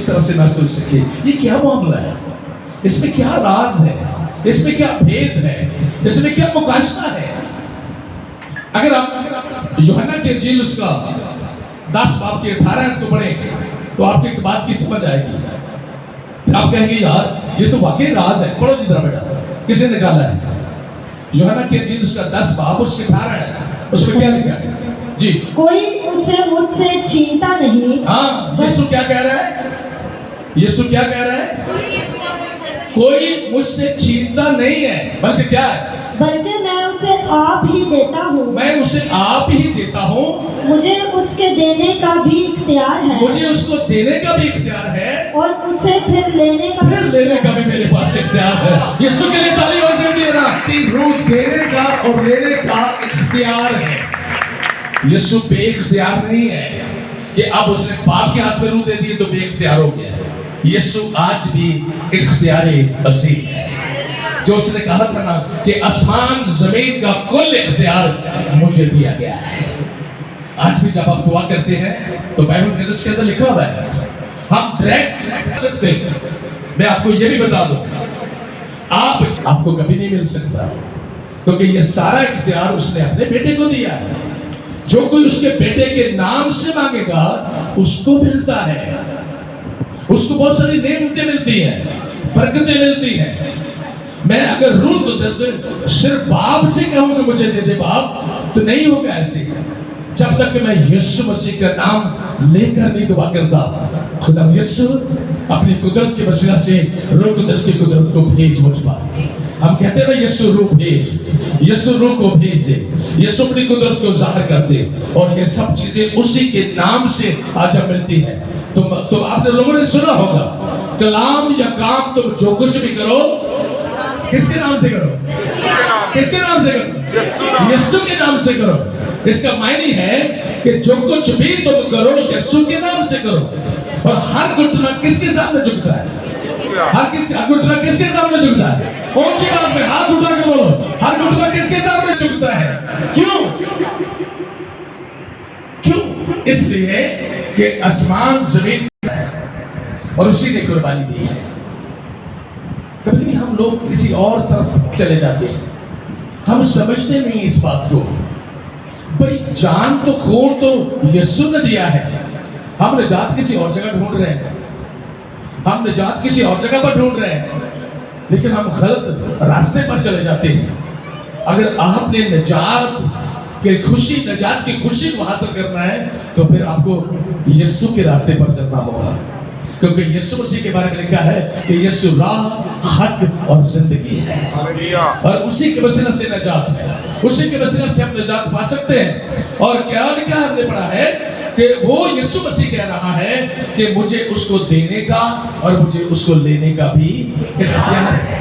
इस तरह से महसूस किए। ये क्या मामला है, इसमें क्या राज है, इसमें क्या भेद है, इसमें क्या मुकाशना है। अगर आप यूहन्ना की इंजील उसका 10 बाब के 18 को पढ़ेंगे तो आपको एक बात की समझ आएगी। फिर आप कहेंगे यार ये तो वाकई राज है। पढ़ो जी जरा बेटा, किसे निकाला है? यूहन्ना की इंजील उसका 10 बाब उसके 18 है, उसमें क्या लिखा है जी? कोई उसे मुझसे छीनता नहीं। हाँ, यीशु क्या कह रहा है? यीशु क्या कह रहा है? कोई मुझसे छीनता नहीं है, बल्कि क्या है? बल्कि मैं उसे आप ही देता हूँ। मैं उसे आप ही देता हूँ। मुझे उसके देने का भी इख्तियार है। मुझे उसको देने का भी इख्तियार है और उसे फिर लेने का भी मेरे पास इख्तियार है। यीशु के लिए ताली और जोर दिए ना। रूह देने का और लेने का इख्तियार है। यीशु बेइख्तियार नहीं है कि अब उसने पाप के हाथ में रूह दे दी तो बेइख्तियार हो गया। यीशु आज भी इख्तियारी असीम है। जो उसने कहा था ना कि आसमान जमीन का कुल इख्तियार मुझे दिया गया है। आज भी जब आप दुआ करते हैं तो बाइबल के अंदर लिखा हुआ है हम डायरेक्ट सकते हैं। मैं आपको ये भी बता दूं, आपको कभी नहीं मिल सकता, क्योंकि ये सारा इख्तियार उसने अपने बेटे को दिया है। जो कोई उसके बेटे के नाम से मांगेगा उसको मिलता है, उसको बहुत सारी नेमतें मिलती हैं, बरकतें मिलती हैं। मैं अगर रूह कुद्दस सिर्फ बाप से कहूं कि मुझे दे दे बाप, तो नहीं होगा ऐसे। जब तक कि मैं यीशु मसीह का नाम लेकर नहीं दुआ करता। खुदा यीशु अपनी कुदरत के वसीला से रूह कुद्दस की कुदरत को भेज मुझ पर। हम कहते हैं ना यीशु रूह भेज, यीशु रूह को भेज दे, यीशु अपनी कुदरत को जाहिर कर दे। और ये सब चीजें उसी के नाम से आज मिलती है। तो आपने लोगों ने सुना होगा कलाम या काम तुम जो कुछ भी करो किसके नाम से करो? किसके नाम से करो? यीशु के नाम से करो। इसका मायने है कि जो कुछ भी तुम करो यीशु के नाम से करो। और हर घुटना किसके सामने झुकता है? हर घुटना किसके सामने झुकता है? कौन सी बात में हाथ उठा के बोलो, हर घुटना किसके सामने झुकता है? क्यों? क्यों? इसलिए कि आसमान जमीन और उसी ने कुर्बानी दी है। कभी भी हम लोग किसी और तरफ चले जाते हैं, हम समझते नहीं इस बात को। भाई जान तो खून तो यीशु ने दिया है, हम निजात किसी और जगह ढूंढ रहे हैं, हम निजात किसी और जगह पर ढूंढ रहे हैं, लेकिन हम गलत रास्ते पर चले जाते हैं। अगर आपने निजात की खुशी को हासिल करना है तो फिर आपको यीशु के रास्ते पर चलना होगा। क्योंकि यीशु मसीह के बारे में लिखा है कि यीशु राह, हक और जिंदगी है, और उसी के वसीला से निजात है, उसी के वसीला से हम निजात पा सकते हैं। और क्या लिखा हमने पढ़ा है कि वो यीशु मसीह कह रहा है कि मुझे उसको देने का और मुझे उसको लेने का भी इख्तियार है।